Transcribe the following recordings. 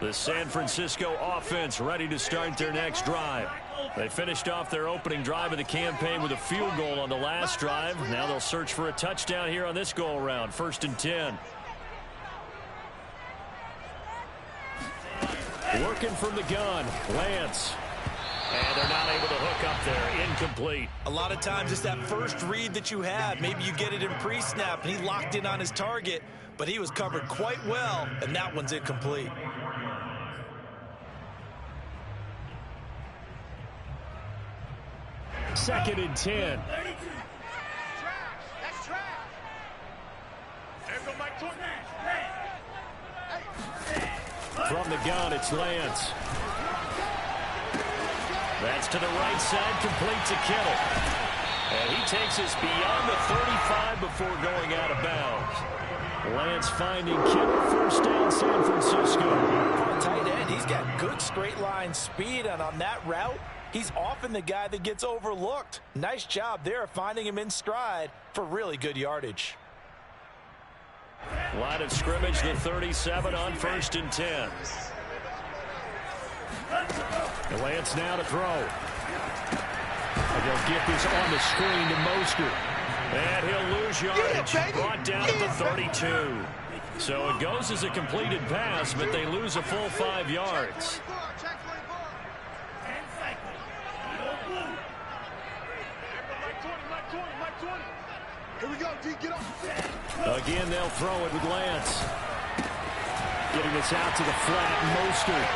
The San Francisco offense ready to start their next drive. They finished off their opening drive of the campaign with a field goal on the last drive. Now they'll search for a touchdown here on this go-around. 1st and 10. Working from the gun, Lance. And they're not able to hook up there. Incomplete. A lot of times it's that first read that you have. Maybe you get it in pre-snap, and he locked in on his target, but he was covered quite well, and that one's incomplete. Second and 10. From the gun, it's Lance. That's to the right side, complete to Kittle. And he takes us beyond the 35 before going out of bounds. Lance finding Kittle, first down, San Francisco. For a tight end, he's got good straight line speed, and on that route, he's often the guy that gets overlooked. Nice job there finding him in stride for really good yardage. Line of scrimmage, the 37 on 1st and 10. And Lance now to throw. And they'll get this on the screen to Mostert. And he'll lose yardage. Brought down at the 32. So it goes as a completed pass, but they lose a full 5 yards. Here we go, D, get up. Again, they'll throw it with Lance. Getting this out to the flat, Mostert.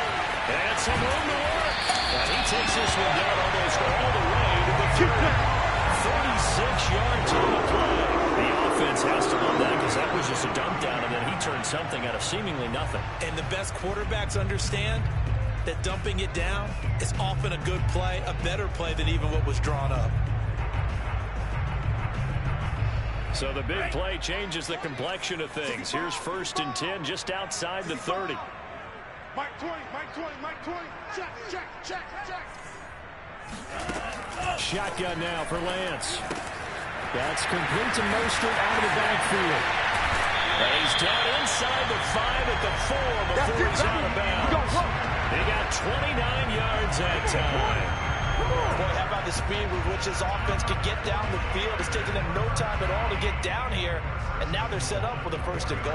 And some room to work. And he takes this one down almost all the way to the 36 yards on the play. The offense has to love that because that was just a dump down, and then he turned something out of seemingly nothing. And the best quarterbacks understand that dumping it down is often a good play, a better play than even what was drawn up. So the big play changes the complexion of things. Here's 1st and 10 just outside the 30. Mike 20, Mike 20, Mike 20. Check. Shotgun now for Lance. That's complete to Mostert out of the backfield. And he's down inside the 5 at the 4 before he's out of bounds. He got 29 yards that time. Boy, how about the speed with which his offense could get down the field? It's taken them no time at all to get down here, and now they're set up with a 1st and goal.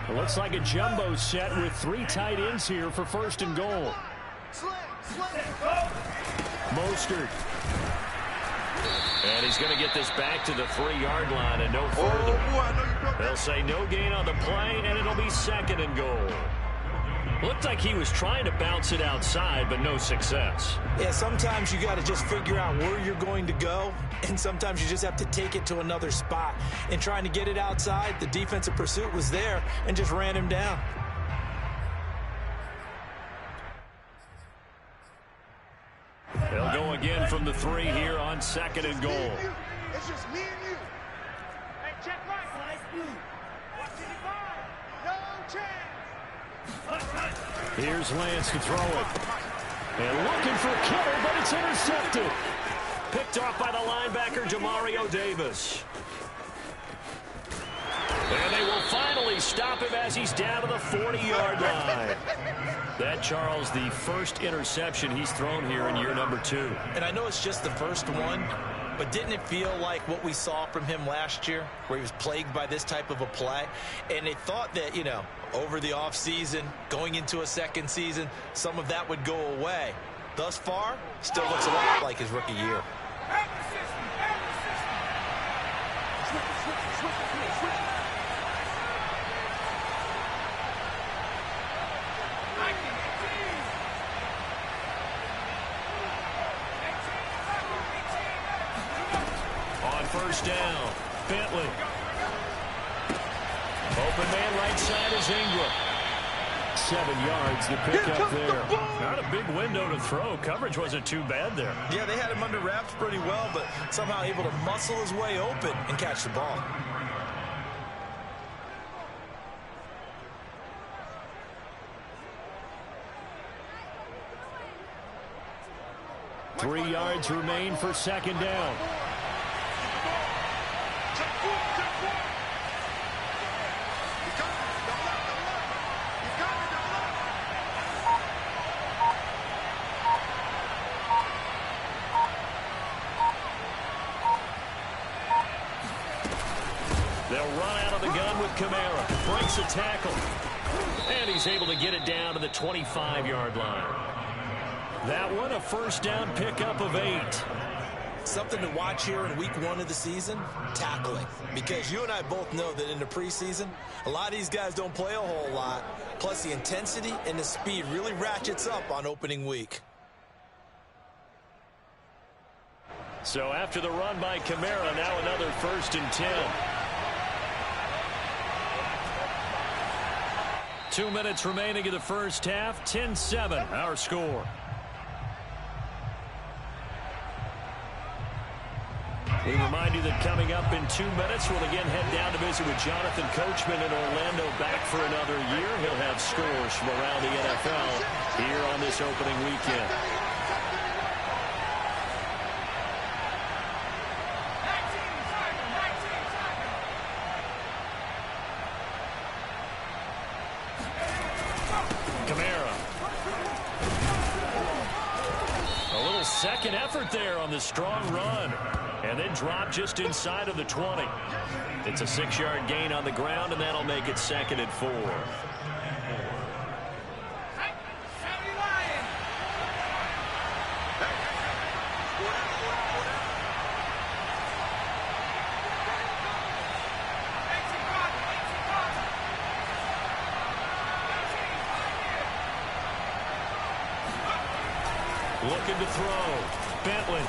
It looks like a jumbo set with 3 tight ends here for 1st and goal. Mostert. And he's going to get this back to the 3-yard line and no further. They'll say no gain on the play, and it'll be 2nd and goal. Looked like he was trying to bounce it outside, but no success. Yeah, sometimes you got to just figure out where you're going to go, and sometimes you just have to take it to another spot. And trying to get it outside, the defensive pursuit was there and just ran him down. They'll go again from the 3 here on 2nd and goal. It's just me and you. Hey, check right. No chance. Here's Lance to throw it. And looking for Kittle, but it's intercepted. Picked off by the linebacker, Demario Davis. And they will finally stop him as he's down to the 40-yard line. That, Charles, the first interception he's thrown here in year number 2. And I know it's just the first one, but didn't it feel like what we saw from him last year, where he was plagued by this type of a play? And they thought that, you know, over the offseason, going into a second season, some of that would go away. Thus far, still looks a lot like his rookie year. On 1st down, Bentley. Open man right side is Ingram. 7 yards. The pickup there. Not a big window to throw. Coverage wasn't too bad there. Yeah, they had him under wraps pretty well, but somehow able to muscle his way open and catch the ball. Three yards remain for second down. They'll run out of the gun with Kamara. Breaks a tackle. And he's able to get it down to the 25-yard line. That one, a first down pickup of 8. Something to watch here in week 1 of the season, tackling. Because you and I both know that in the preseason, a lot of these guys don't play a whole lot. Plus the intensity and the speed really ratchets up on opening week. So after the run by Kamara, now another 1st and 10. 2 minutes remaining in the first half. 10-7, our score. We remind you that coming up in 2 minutes, we'll again head down to visit with Jonathan Coachman in Orlando, back for another year. He'll have scores from around the NFL here on this opening weekend. Kamara. A little second effort there on the strong run. And then drop just inside of the 20. It's a 6-yard gain on the ground, and that'll make it 2nd and 4. Looking to throw. Bentley.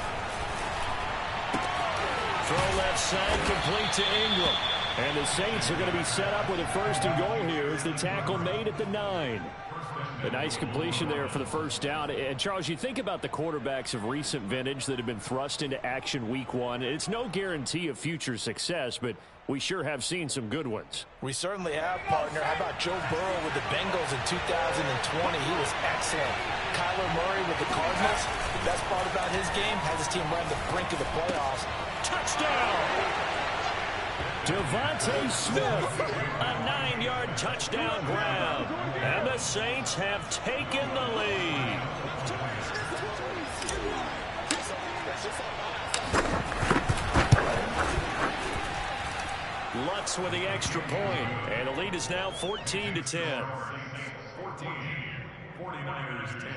Throw left side, complete to Ingram. And the Saints are going to be set up with a 1st and goal here as the tackle made at the 9. A nice completion there for the first down. And, Charles, you think about the quarterbacks of recent vintage that have been thrust into action week 1. It's no guarantee of future success, but we sure have seen some good ones. We certainly have, partner. How about Joe Burrow with the Bengals in 2020? He was excellent. Kyler Murray with the Cardinals. The best part about his game, has his team right at the brink of the playoffs. Touchdown! Devontae Smith, a 9-yard touchdown grab. And the Saints have taken the lead. Lutz with the extra point, and the lead is now 14-10. 14, 49ers 10.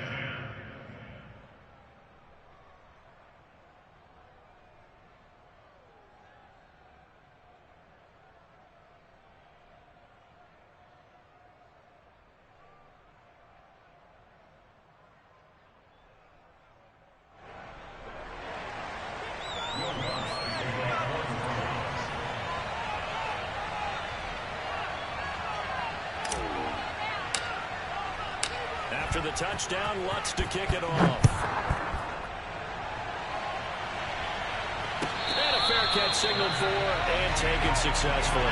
After the touchdown, Lutz to kick it off. And a fair catch signaled for and taken successfully.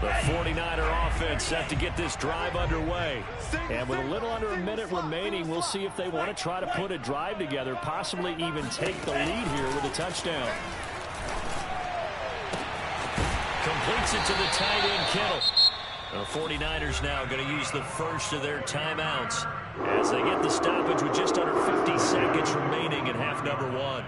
The 49er offense set to get this drive underway. And with a little under a minute remaining, we'll see if they want to try to put a drive together, possibly even take the lead here with a touchdown. Completes it to the tight end, Kittle. The 49ers now going to use the first of their timeouts as they get the stoppage with just under 50 seconds remaining in half number 1.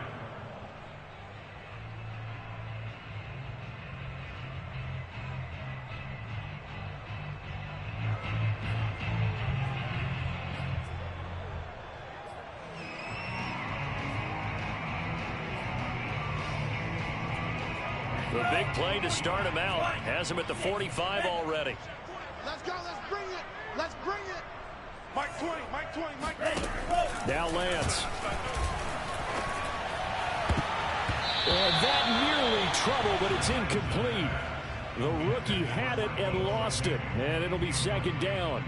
The big play to start him out. Has him at the 45 already. Let's go. Let's bring it. Let's bring it. Mike 20. Mike 20. Mike 20. Now Lance. And that nearly trouble, but it's incomplete. The rookie had it and lost it. And it'll be second down.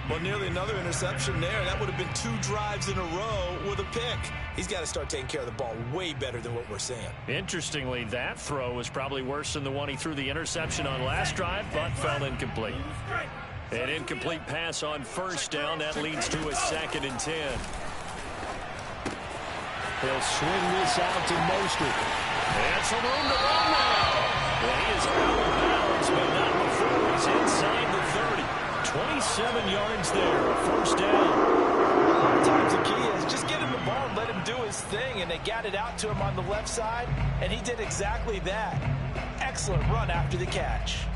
Well, nearly another interception there. That would have been 2 drives in a row with a pick. He's got to start taking care of the ball way better than what we're seeing. Interestingly, that throw was probably worse than the one he threw the interception on last drive, but fell incomplete. An incomplete pass on first down. That leads to a 2nd and 10. He'll swing this out to Mostert. And some room to run now. And he is out of bounds, but not before he's inside the 30. 27 yards there, a first down. A lot of times the key is just get him the ball and let him do his thing, and they got it out to him on the left side, and he did exactly that. Excellent run after the catch.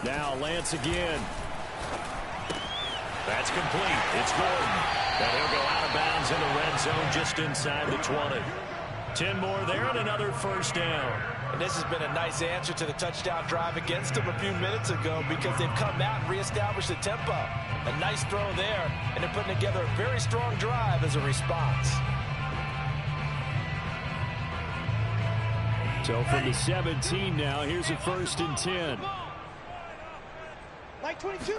Now Lance again. That's complete. It's Gordon. And he'll go out of bounds in the red zone just inside the 20. 10 more there and another first down. And this has been a nice answer to the touchdown drive against them a few minutes ago because they've come out and reestablished the tempo. A nice throw there, and they're putting together a very strong drive as a response. So from the 17 now, here's a 1st and 10. Like 22.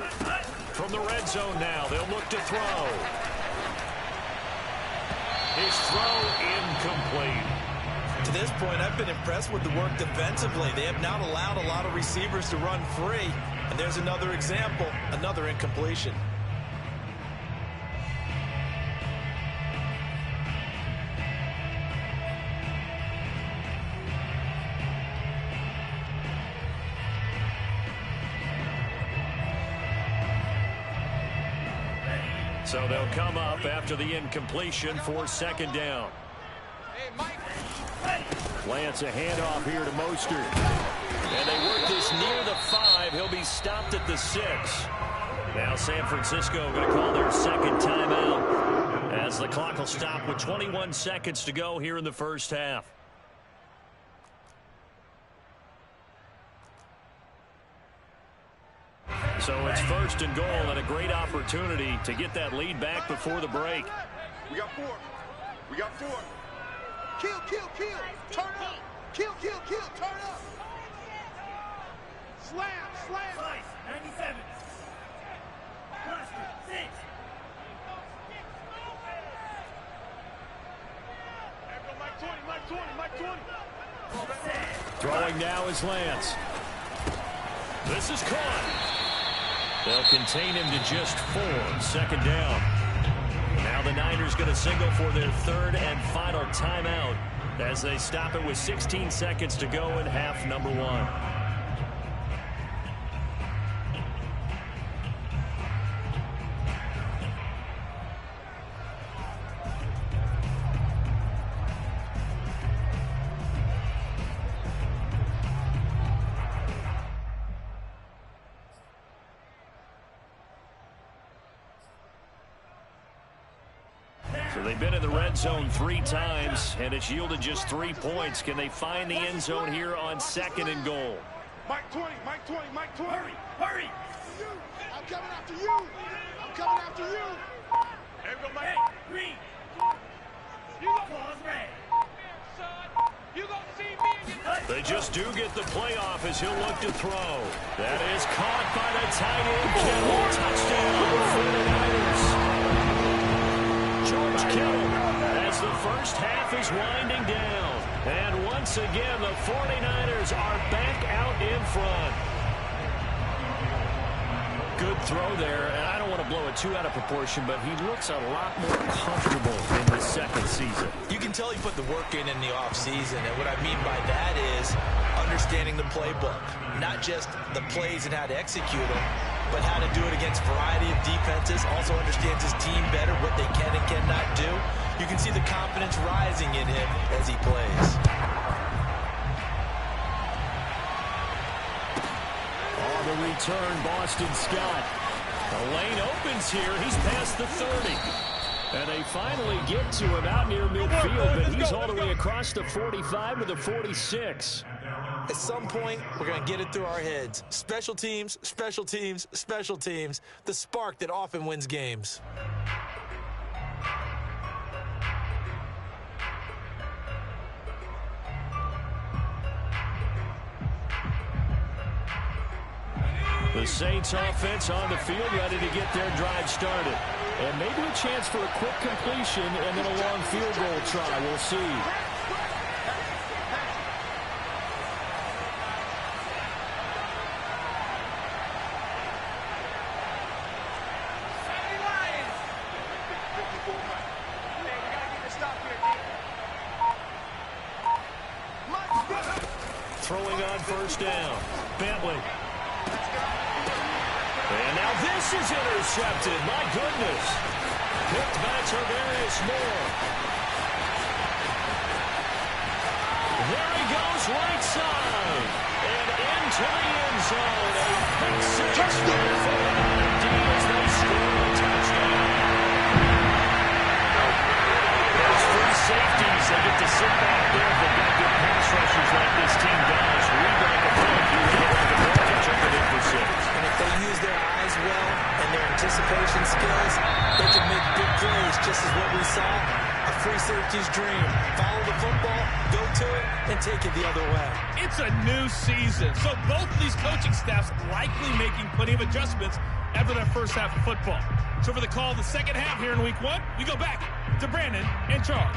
From the red zone now, they'll look to throw. His throw incomplete. To this point, I've been impressed with the work defensively. They have not allowed a lot of receivers to run free. And there's another example, another incompletion. So they'll come up after the incompletion for 2nd down. Lance a handoff here to Mostert. And they work this near the 5. He'll be stopped at the 6. Now San Francisco going to call their 2nd timeout as the clock will stop with 21 seconds to go here in the first half. So it's 1st and goal and a great opportunity to get that lead back before the break. We got 4. We got 4. Kill, kill, kill. Turn up. Kill, kill, kill. Turn up. Slam, slam. Slice, 97. Cluster, 6. There go Mike 20, Mike 20, Mike 20. Throwing now is Lance. This is caught. They'll contain him to just 4. 2nd down. Now the Niners going to signal for their 3rd and final timeout as they stop it with 16 seconds to go in half number 1. They've been in the red zone 3 times, and it's yielded just 3 points. Can they find the end zone here on 2nd and goal? Mike 20, Mike 20, Mike 20. Hurry, hurry. I'm coming after you. I'm coming after you. There we go, Mike. Hey, green. You go. Claws red. Son, you gonna see me again. They just do get the playoff as he'll look to throw. That is caught by the tight end, Kittle. Touchdown for the Niners. George Kittle as the first half is winding down. And once again, the 49ers are back out in front. Good throw there, and I don't want to blow it too out of proportion, but he looks a lot more comfortable in the 2nd season. You can tell he put the work in the offseason, and what I mean by that is understanding the playbook, not just the plays and how to execute them, but how to do it against a variety of defenses. Also understands his team better, what they can and cannot do. You can see the confidence rising in him as he plays. On the return, Boston Scott. The lane opens here. He's past the 30. And they finally get to him out near midfield, but he's all the way across the 45 to the 46. At some point, we're going to get it through our heads. Special teams, special teams, special teams. The spark that often wins games. The Saints offense on the field, ready to get their drive started. And maybe a chance for a quick completion and then a long field goal try. We'll see. Throwing on first down. Bentley. And now this is intercepted. My goodness. Picked by Tarvarius Moore. There he goes, right side. And into the end zone. A pick six for as they score a touchdown. Those free safeties, they get to sit back there. They've got good pass rushers like this team does. Read the play. You really like the ball to took it in for six. And if they use their eyes well and their anticipation skills, they can make big plays, just as what we saw, a free safety's dream. Follow the football, go to it, and take it the other way. It's a new season, so both of these coaching staffs likely making plenty of adjustments after their first half of football. So for the call of the second half here in week one, we go back to Brandon and Charles.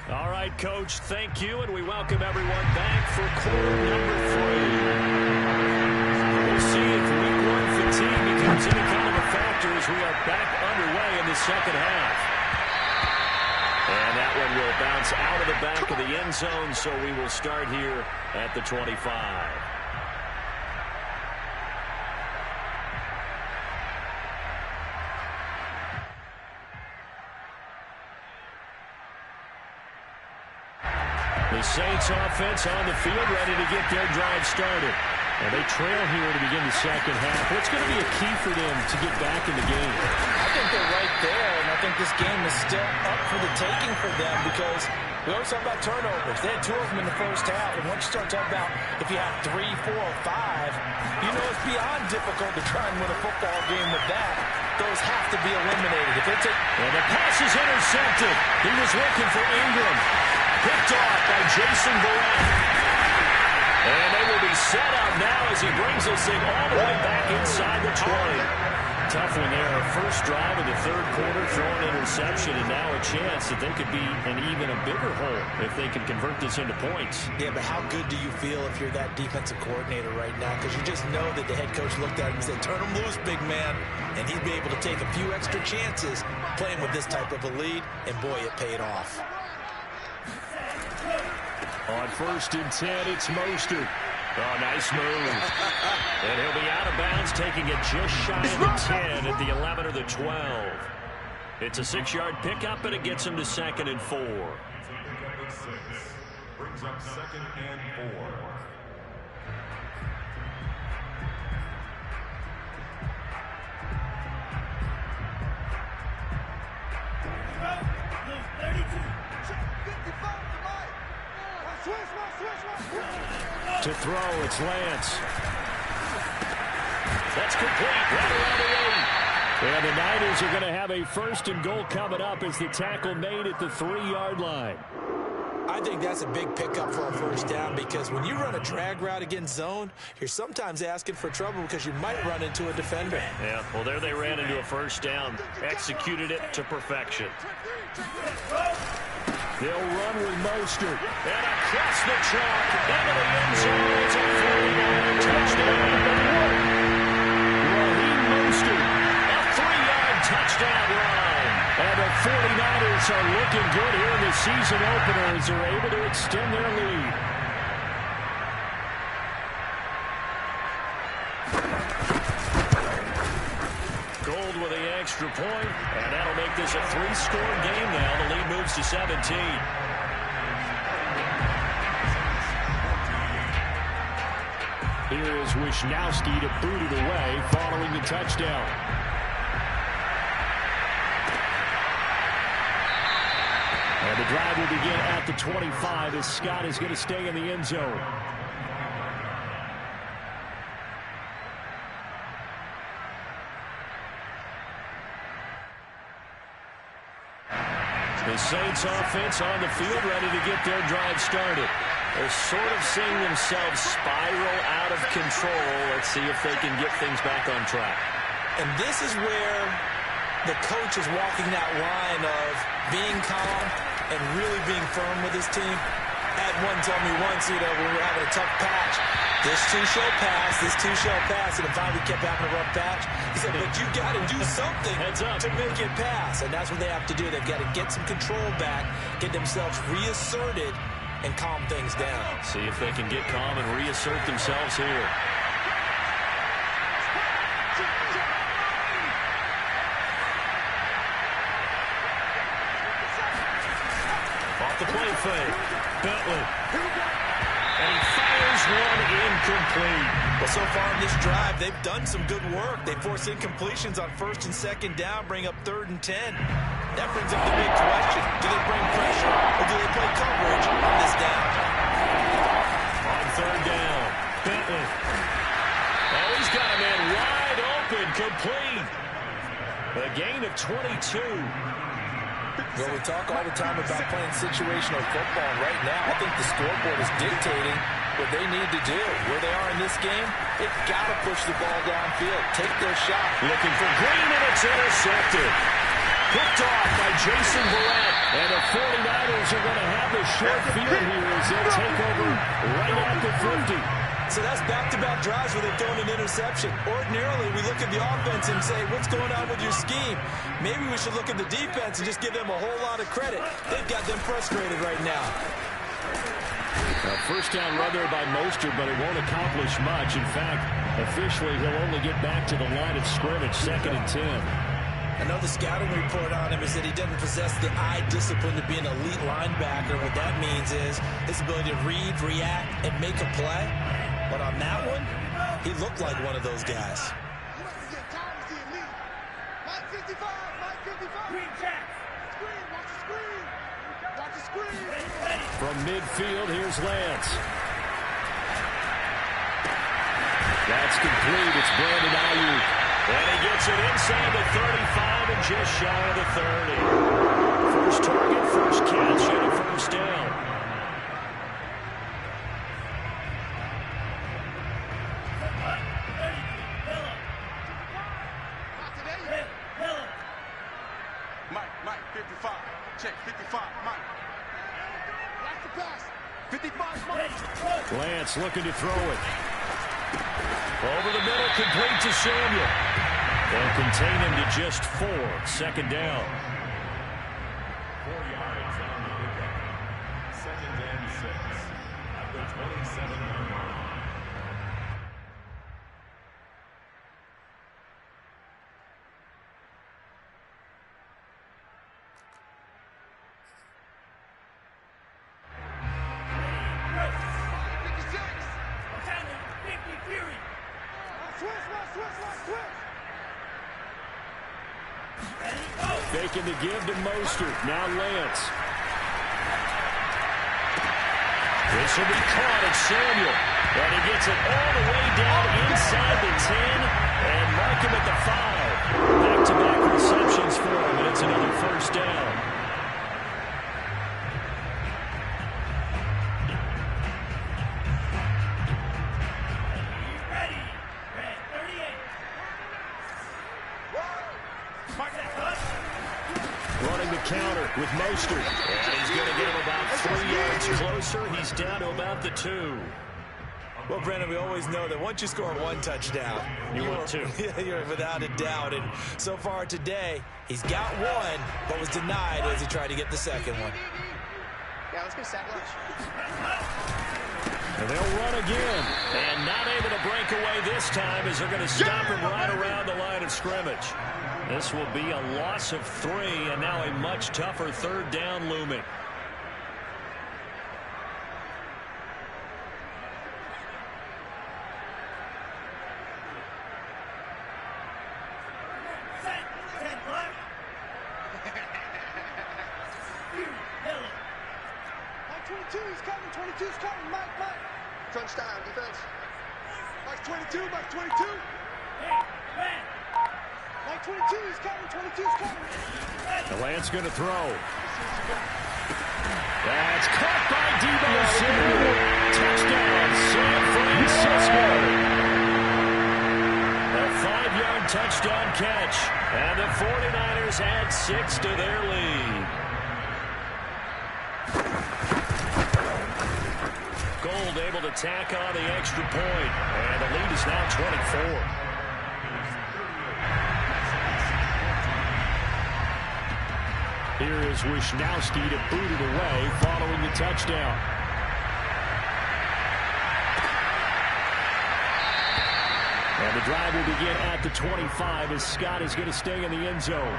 All right, Coach, thank you, and we welcome everyone back for quarter number 3. We'll see if week one fatigue becomes any kind of a factor as we are back underway in the second half. And that one will bounce out of the back of the end zone, so we will start here at the 25. The Saints offense on the field ready to get their drive started. And they trail here to begin the second half. What's going to be a key for them to get back in the game? I think they're right there, and I think this game is still up for the taking for them because we always talk about turnovers. They had 2 of them in the first half, and once you start talking about if you have 3, 4, or 5, you know it's beyond difficult to try and win a football game with that. Those have to be eliminated. If they take... And the pass is intercepted. He was looking for Ingram. Picked off by Jason Verrett. And they will be set up now as he brings this thing all the way back inside the 20. Tough one there. First drive of the third quarter, throwing interception, and now a chance that they could be in even a bigger hole if they can convert this into points. Yeah, but how good do you feel if you're that defensive coordinator right now? Because you just know that the head coach looked at him and said, turn him loose, big man. And he'd be able to take a few extra chances playing with this type of a lead, and boy, it paid off. On 1st and 10, it's Mostert. Oh, nice move. And he'll be out of bounds, taking it just shy of the 10 at the 11 or the 12. It's a 6-yard pickup, and it gets him to 2nd and 4. Brings up 2nd and 4. To throw, it's Lance. That's complete. Right around the 8. And the Niners are going to have a 1st and goal coming up as the tackle made at the 3-yard line. I think that's a big pickup for a first down because when you run a drag route against zone, you're sometimes asking for trouble because you might run into a defender. Yeah, well, there they ran into a first down. Executed it to perfection. They'll run with Mostert. And across the chalk, into the end zone. It's a 49 touchdown. Raheem Mostert, a 3-yard touchdown run. And the 49ers are looking good here in the season opener as they're able to extend their lead. Gold with the extra point, and that'll make this a 3-score game now. The lead moves to 17. Here is Wisnowski to boot it away following the touchdown. And the drive will begin at the 25 as Scott is going to stay in the end zone. The Saints offense on the field ready to get their drive started. They're sort of seeing themselves spiral out of control. Let's see if they can get things back on track. And this is where the coach is walking that line of being calm and really being firm with his team. Had one tell me once, when we were having a tough patch, this too shall pass, this too shall pass, and finally kept having a rough patch. He said, but you got to do something to make it pass, and that's what they have to do. They've got to get some control back, get themselves reasserted, and calm things down. See if they can get calm and reassert themselves here. Off the play fake. Bentley. And he fires one incomplete. Well, so far in this drive, they've done some good work. They force incompletions on 1st and 2nd down, bring up 3rd and 10. That brings up the big question. Do they bring pressure or do they play coverage on this down? On 3rd down, Bentley. Oh, he's got a man wide open, complete. A gain of 22. Well, we talk all the time about playing situational football, and right now I think the scoreboard is dictating what they need to do. Where they are in this game, they've got to push the ball downfield, take their shot. Looking for Green, and it's intercepted. Picked off by Jason Verrett, and the 49ers are going to have the short field here as they'll take over right at the 50. So that's back-to-back drives where they've thrown an interception. Ordinarily, we look at the offense and say, what's going on with your scheme? Maybe we should look at the defense and just give them a whole lot of credit. They've got them frustrated right now. First down run there by Mostert, but it won't accomplish much. In fact, officially, he'll only get back to the line of scrimmage, 2nd and 10. Another scouting report on him is that he doesn't possess the eye discipline to be an elite linebacker. What that means is his ability to read, react, and make a play. But on that one, he looked like one of those guys. From midfield, here's Lance. That's complete. It's Brandon Ayuk. And he gets it inside the 35 and just shy of the 30. First target, first catch, and a first down. Mike, 55. Check, 55, Mike. Like the pass. 55, Mike. Lance looking to throw it. Over the middle, complete to Samuel. They'll contain him to just 4. 2nd down. 4 yards on the pickup. 2nd and 6 at the 27-yard line. Faking the give to Mostert. Now Lance. This will be caught at Samuel. And he gets it all the way down inside the 10 and mark him at the 5. Back-to-back receptions for him, and it's another first down. Running the counter with Mostert. And he's going to get him about 3 yards closer. He's down to about the 2. Well, Brandon, we always know that once you score one touchdown, want two. You're without a doubt. And so far today, he's got one, but was denied as he tried to get the second one. Yeah, let's get sack lunch. And they'll run again. And not able to break away this time as they're going to stop him right around the line of scrimmage. This will be a loss of 3, and now a much tougher third down looming. Crunch time, defense. Mike 22, Mike 22. Mike 22, he's coming, 22's coming. Delance going to throw. That's caught by Deebo Samuel. Touchdown, San Francisco. A 5-yard touchdown catch. And the 49ers add 6 to their lead. Gold able to tack on the extra point, and the lead is now 24. Here is Wisnowski to boot it away following the touchdown. And the drive will begin at the 25 as Scott is going to stay in the end zone.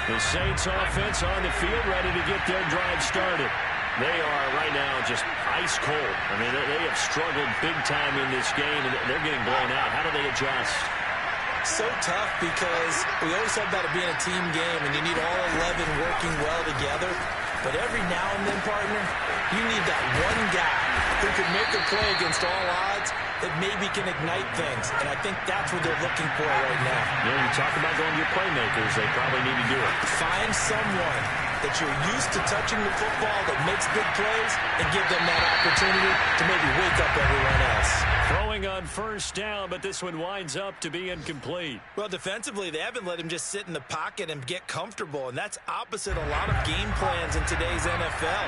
The Saints offense on the field ready to get their drive started. They are right now just ice cold. I mean, they have struggled big time in this game, and they're getting blown out. How do they adjust? So tough because we always talk about it being a team game, and you need all 11 working well together. But every now and then, partner, you need that one guy who can make a play against all odds that maybe can ignite things. And I think that's what they're looking for right now. Yeah, you talk about going to your playmakers. They probably need to do it. Find someone that you're used to touching the football that makes big plays and give them that opportunity to maybe wake up everyone else. Throwing on first down, but this one winds up to be incomplete. Well, defensively, they haven't let him just sit in the pocket and get comfortable, and that's opposite a lot of game plans in today's NFL.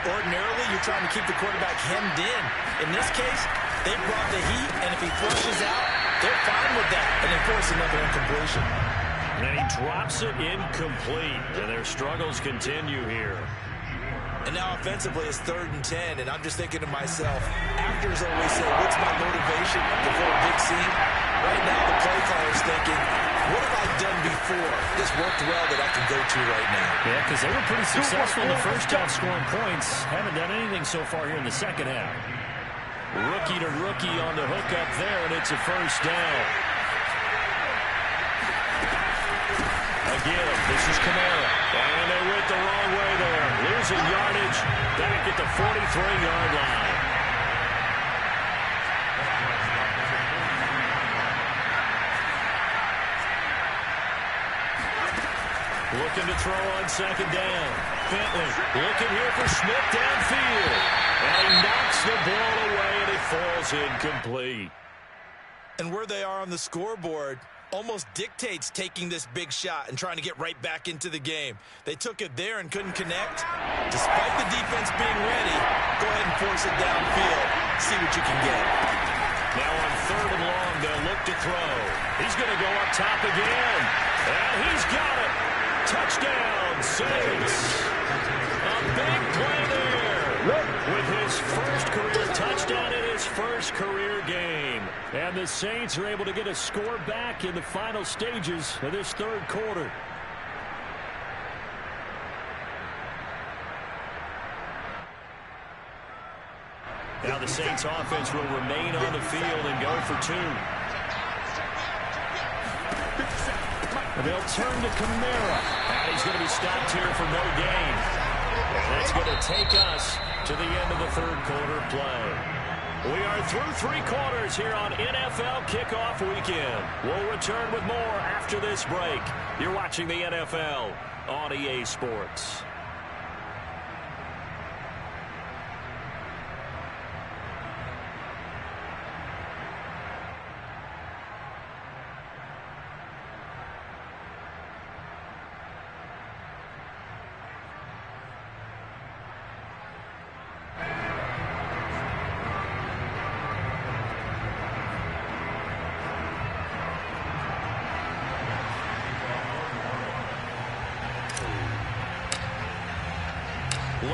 Ordinarily, you're trying to keep the quarterback hemmed in. In this case, they brought the heat, and if he flushes out, they're fine with that, and they force another incompletion. And he drops it incomplete, and their struggles continue here. And now offensively it's 3rd and 10, and I'm just thinking to myself, actors always say, what's my motivation before a big scene? Right now the play caller's thinking, what have I done before? This worked well that I can go to right now. Yeah, because they were pretty successful in the first half scoring points. Haven't done anything so far here in the second half. Rookie to rookie on the hook up there, and it's a first down. Again, this is Kamara. And they went the wrong way there. Losing yardage back at the 43-yard line. Looking to throw on second down. Bentley looking here for Smith downfield. And he knocks the ball away, and it falls incomplete. And where they are on the scoreboard almost dictates taking this big shot and trying to get right back into the game. They took it there and couldn't connect. Despite the defense being ready, go ahead and force it downfield. See what you can get. Now on 3rd and long, they'll look to throw. He's going to go up top again. And he's got it. Touchdown, Saints. A big play there with his first career touchdown in his first career game. And the Saints are able to get a score back in the final stages of this 3rd quarter. Now the Saints offense will remain on the field and go for 2. And they'll turn to Kamara. And he's going to be stopped here for no gain. And that's going to take us to the end of the 3rd quarter play. We are through 3 quarters here on NFL Kickoff Weekend. We'll return with more after this break. You're watching the NFL on EA Sports.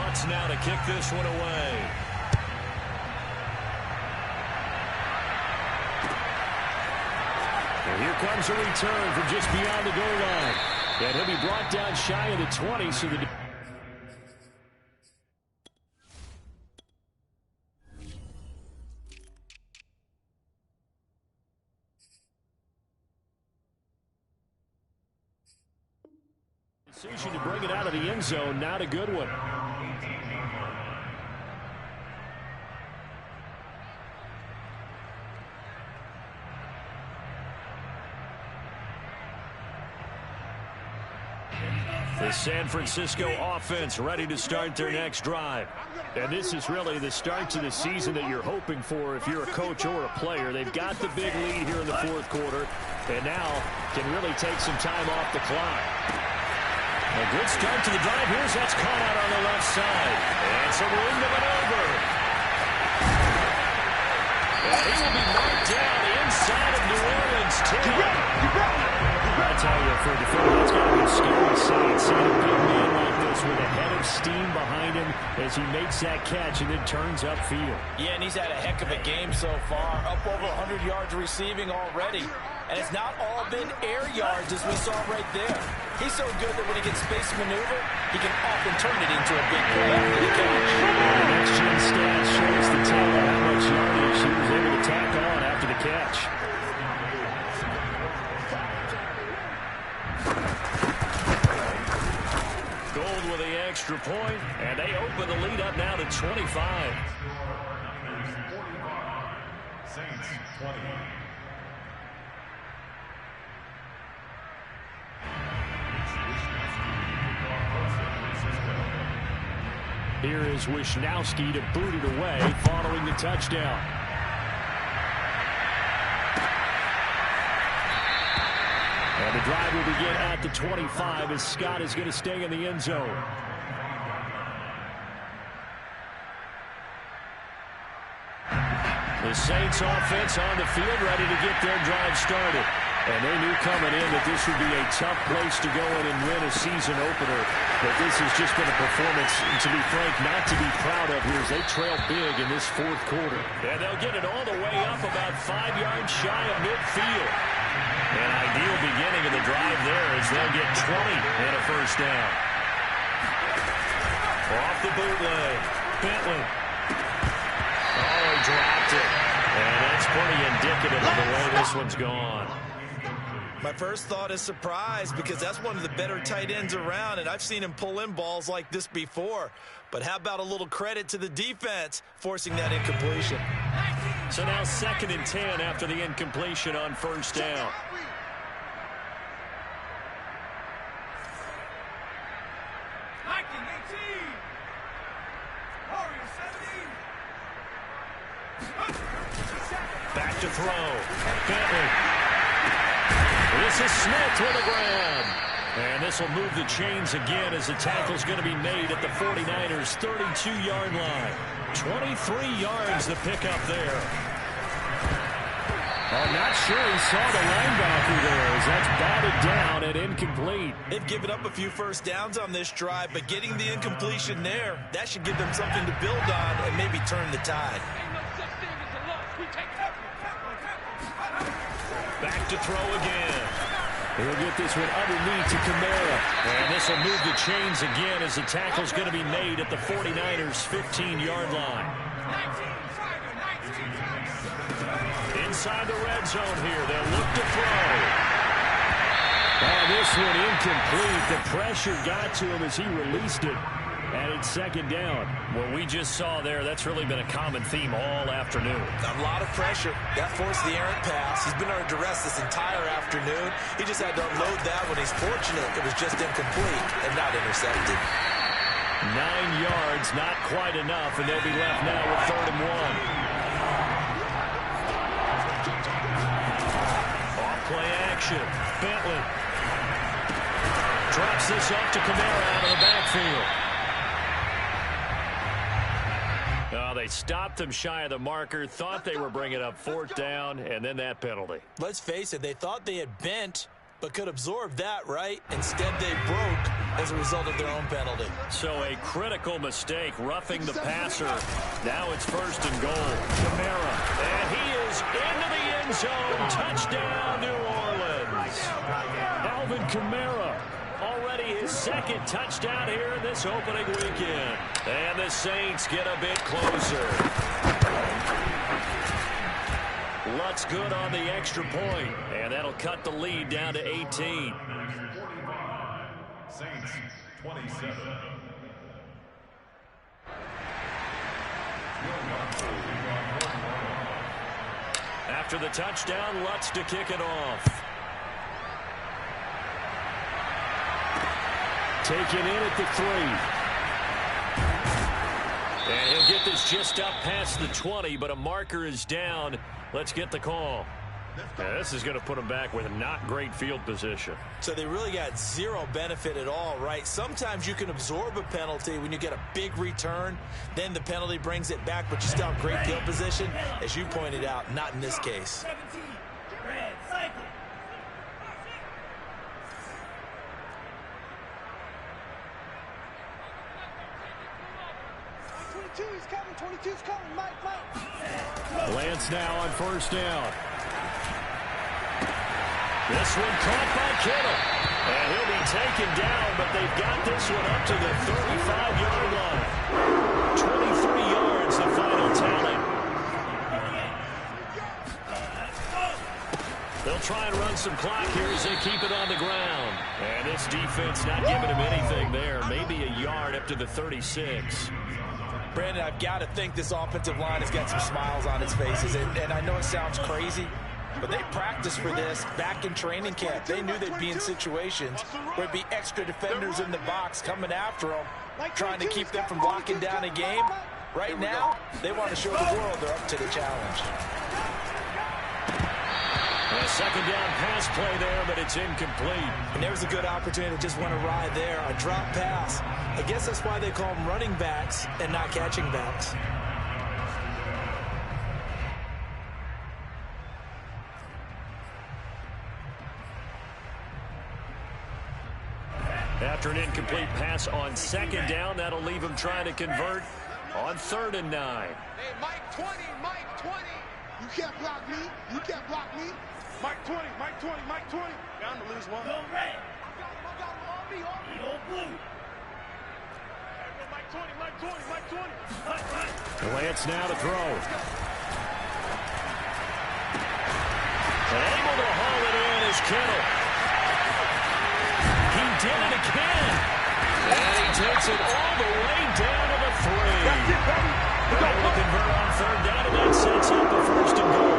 Lutz now to kick this one away. And here comes a return from just beyond the goal line. And he'll be brought down shy of the 20, so the decision to bring it out of the end zone, not a good one. The San Francisco offense ready to start their next drive. And this is really the start to the season that you're hoping for if you're a coach or a player. They've got the big lead here in the fourth quarter, and now can really take some time off the clock. A good start to the drive. Here's that's caught out on the left side. And some room to maneuver. And he will be marked down inside of New Orleans, too. I tell you, for a defender, that's got to be a scary sight. Seeing a big man like this with a head of steam behind him as he makes that catch and then turns upfield. Yeah, and he's had a heck of a game so far. Up over 100 yards receiving already. And it's not all been air yards as we saw right there. He's so good that when he gets space to maneuver, he can often turn it into a big play after the catch. The next-gen stat shows the tail of how much yardage he was able to tack on after the catch. Gold with the extra point, and they open the lead up now to 25. Saints 20. Here is Wishnowski to boot it away following the touchdown. And the drive will begin at the 25 as Scott is going to stay in the end zone. The Saints offense on the field ready to get their drive started. And they knew coming in that this would be a tough place to go in and win a season opener. But this has just been a performance, to be frank, not to be proud of here as they trail big in this fourth quarter. And they'll get it all the way up about 5 yards shy of midfield. An ideal beginning of the drive there as they'll get 20 and a first down. Off the bootleg. Bentley. Oh, he dropped it. And that's pretty indicative of the way this one's gone. My first thought is surprise because that's one of the better tight ends around, and I've seen him pull in balls like this before. But how about a little credit to the defense forcing that incompletion? So now 2nd and 10 after the incompletion on first down. Back to throw. Bentley. This is Smith with a grab. And this will move the chains again as the tackle's going to be made at the 49ers' 32-yard line. 23 yards the pickup there. I'm not sure he saw the linebacker there as that's batted down and incomplete. They've given up a few first downs on this drive, but getting the incompletion there, that should give them something to build on and maybe turn the tide. Back to throw again. He'll get this one underneath to Kamara. And this will move the chains again as the tackle's going to be made at the 49ers' 15-yard line. Inside the red zone here. They'll look to throw. Oh, this one incomplete. The pressure got to him as he released it. And it's 2nd down. What we just saw there, that's really been a common theme all afternoon. A lot of pressure. That forced the errant pass. He's been under duress this entire afternoon. He just had to unload that when he's fortunate it was just incomplete and not intercepted. 9 yards, not quite enough, and they'll be left now with 3rd and 1. Off-play action. Bentley drops this up to Kamara out of the backfield. They stopped him shy of the marker, thought they were bringing up 4th down, and then that penalty. Let's face it, they thought they had bent, but could absorb that, right? Instead, they broke. as a result of their own penalty. So a critical mistake, roughing the passer. Now it's 1st and goal. Kamara. And he is into the end zone. Touchdown, New Orleans. Alvin Kamara. Already his 2nd touchdown here in this opening weekend. And the Saints get a bit closer. Lutz good on the extra point, and that'll cut the lead down to 18. Saints 27. After the touchdown, Lutz to kick it off. Taken in at the 3. And he'll get this just up past the 20, but a marker is down. Let's get the call. Yeah, this is going to put them back with a not great field position. So they really got zero benefit at all, right? Sometimes you can absorb a penalty when you get a big return. Then the penalty brings it back, but you still have great field position. As you pointed out, not in this case. 22's coming, Mike. Lance now on 1st down. This one caught by Kittle. And he'll be taken down, but they've got this one up to the 35-yard line. 23 yards, the final tally. They'll try and run some clock here as they keep it on the ground. And this defense not giving him anything there. Maybe a yard up to the 36. Brandon, I've got to think this offensive line has got some smiles on its faces. And I know it sounds crazy, but they practiced for this back in training camp. They knew they'd be in situations where there'd be extra defenders in the box coming after them, trying to keep them from locking down a game. Right now, they want to show the world they're up to the challenge. A 2nd down pass play there, but it's incomplete. And there's a good opportunity to just want to ride there. A drop pass. I guess that's why they call them running backs and not catching backs. After an incomplete pass on 2nd down, that'll leave him trying to convert on 3rd and 9. Hey, Mike 20, Mike 20. You can't block me. You can't block me. Mike 20, Mike 20, Mike 20. Bound to lose one. Go red. On me. Blue. Mike 20, Mike 20, Mike 20. Lance now to throw. And able to haul it in is Kittle. He did it again. And he takes it all the way down to the 3. Able to convert on 3rd down, and that sets up the 1st and goal.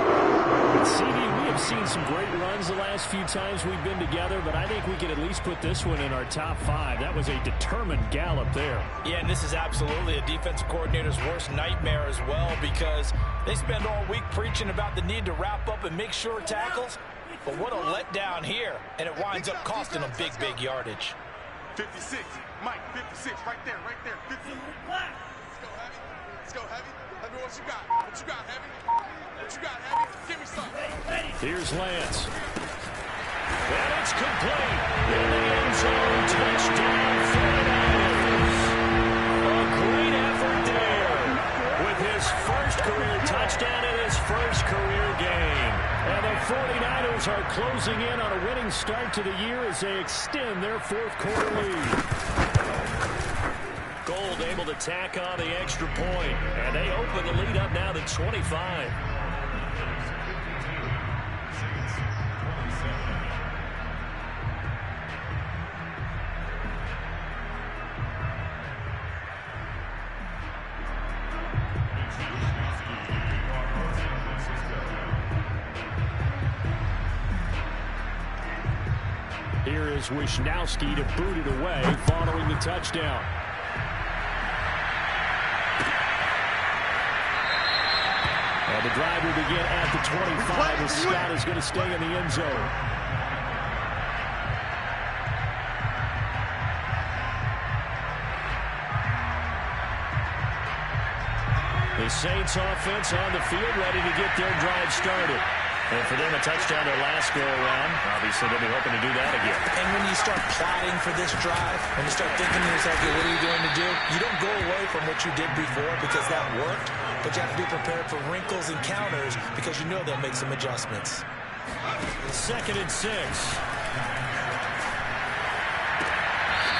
CD, we have seen some great runs the last few times we've been together, but I think we can at least put this one in our top 5. That was a determined gallop there. Yeah, and this is absolutely a defensive coordinator's worst nightmare as well, because they spend all week preaching about the need to wrap up and make sure tackles. But what a letdown here, and it winds up costing them big yardage. 56, Mike, 56, right there, 50. Let's go, Heavy. Let me what you got. What you got, Heavy? What you got, Heavy? Give me something. Here's Lance. And it's complete. In the end zone, touchdown, 49ers. A great effort there with his first career touchdown in his first career game. And the 49ers are closing in on a winning start to the year as they extend their 4th quarter lead. Gold able to tack on the extra point, and they open the lead up now to 25. Here is Wisnowski to boot it away following the touchdown. And the drive will begin at the 25 as Scott is going to stay in the end zone. The Saints offense on the field ready to get their drive started. And for them, a touchdown their last go-around. Obviously, they'll be hoping to do that again. And when you start plotting for this drive, when you start thinking to yourself, okay, what are you going to do? You don't go away from what you did before because that worked, but you have to be prepared for wrinkles and counters because you know they'll make some adjustments. 2nd and 6.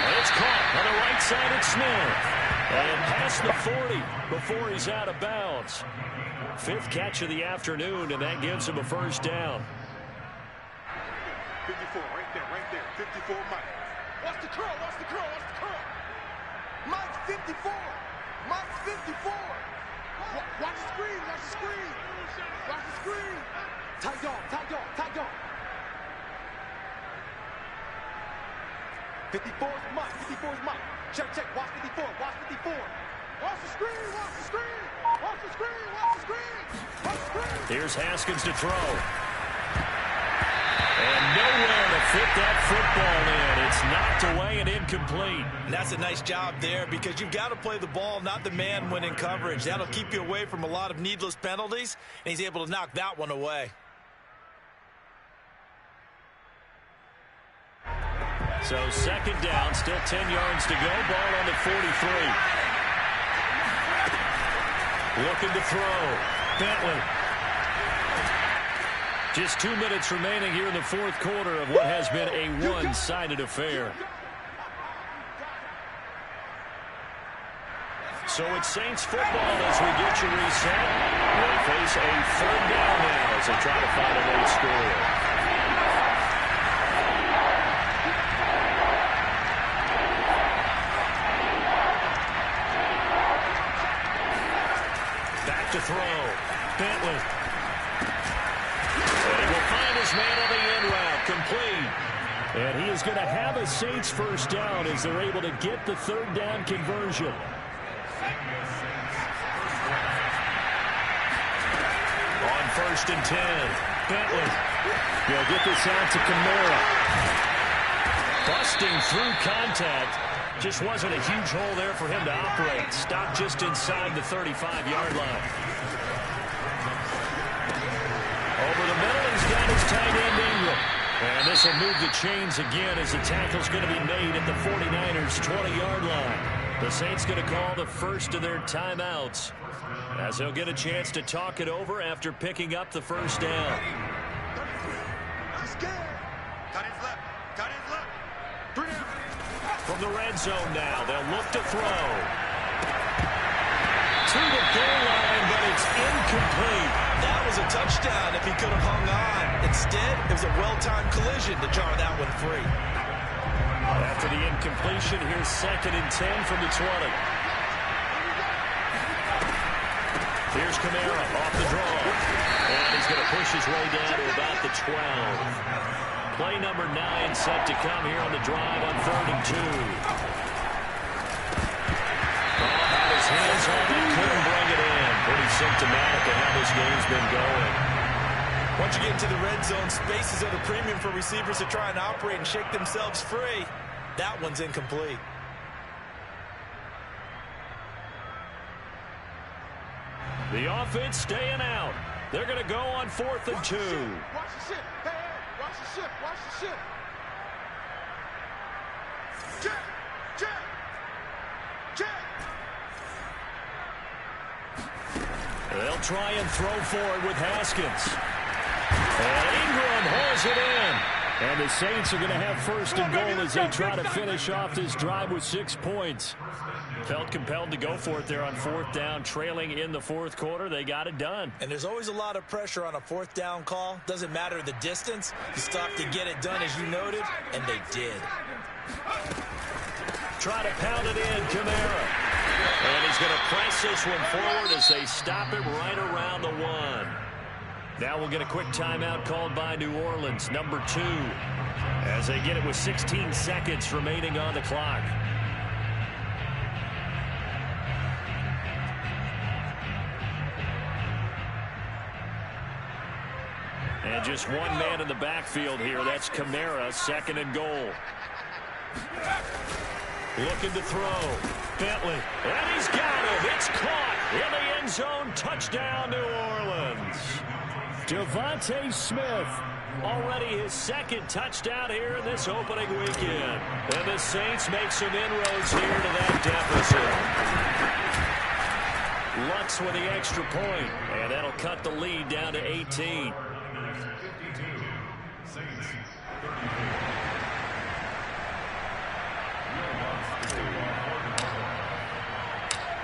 And it's caught on the right side at Smith. And past the 40 before he's out of bounds. 5th catch of the afternoon, and that gives him a first down. 54, right there. 54, Mike. Watch the curl, watch the curl, watch the curl. Mike's 54. Mike's 54. Watch the screen, watch the screen. Watch the screen. Tight dog, tight dog, tight dog. 54 is Mike, 54 is Mike. Check, check, watch 54, watch 54. Watch the screen, watch the screen. Watch the screen, watch the screen. Watch the screen. Here's Haskins to throw. And nowhere to fit that football in. It's knocked away and incomplete. And that's a nice job there because you've got to play the ball, not the man when in coverage. That'll keep you away from a lot of needless penalties, and he's able to knock that one away. So 2nd down, still 10 yards to go. Ball on the 43. Looking to throw. Bentley. Just 2 minutes remaining here in the 4th quarter of what has been a one-sided affair. So it's Saints football as we get you reset. They face a 3rd down now as they try to find a late score. To throw. Bentley. And he will find his man on the end route. Complete. And he is going to have a Saints first down as they're able to get the 3rd down conversion. On 1st and 10. Bentley. They'll get this out to Kamara. Busting through contact. Just wasn't a huge hole there for him to operate. Stopped just inside the 35-yard line. Over the middle, he's got his tight end Ingram. And this will move the chains again as the tackle's going to be made at the 49ers' 20-yard line. The Saints going to call the first of their timeouts as they'll get a chance to talk it over after picking up the first down. He's scared. Cut his left. Cut his left. 3 down. From the red zone now, they'll look to throw. To the goal line, but it's incomplete. That was a touchdown if he could have hung on. Instead, it was a well-timed collision to jar that one free. After the incompletion, here's 2nd and 10 from the 20. Here's Kamara off the draw. And he's going to push his way down to about the 12. Play number 9 set to come here on the drive on 3rd and 2. Had his hands on it, couldn't bring it in. Pretty symptomatic of how this game's been going. Once you get into the red zone, spaces are the premium for receivers to try and operate and shake themselves free. That one's incomplete. The offense staying out. They're going to go on 4th and 2. Watch the ship. Hey, watch the ship. Watch the ship. Check. Check. Check. They'll try and throw forward with Haskins. And Ingram hauls it in. And the Saints are going to have 1st and goal as they try to finish off this drive with 6 points. Felt compelled to go for it there on 4th down, trailing in the 4th quarter. They got it done. And there's always a lot of pressure on a 4th down call. Doesn't matter the distance. You still have to get it done, as you noted, and they did. Try to pound it in, Kamara. And he's going to press this one forward as they stop it right around the 1. Now we'll get a quick timeout called by New Orleans, number 2, as they get it with 16 seconds remaining on the clock. And just one man in the backfield here. That's Kamara, 2nd and goal. Looking to throw. Bentley. And he's got it. It's caught in the end zone. Touchdown, New Orleans. Devontae Smith, already his second touchdown here in this opening weekend. And the Saints make some inroads here to that deficit. Lutz with the extra point, and that'll cut the lead down to 18.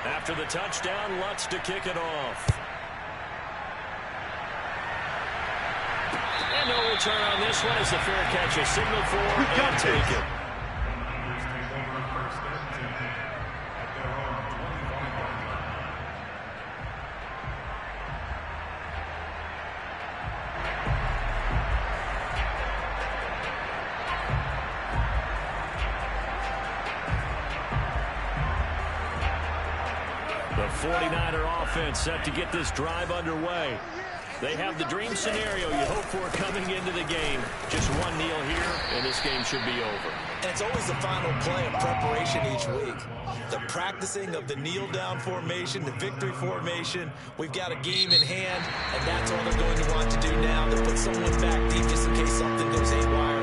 After the touchdown, Lutz to kick it off. And no return on this one as the fair catch is signaled for and taken. The 49er offense set to get this drive underway. They have the dream scenario you hope for coming into the game. Just one kneel here, and this game should be over. And it's always the final play of preparation each week. The practicing of the kneel-down formation, the victory formation. We've got a game in hand, and that's all they're going to want to do now, to put someone back deep just in case something goes haywire.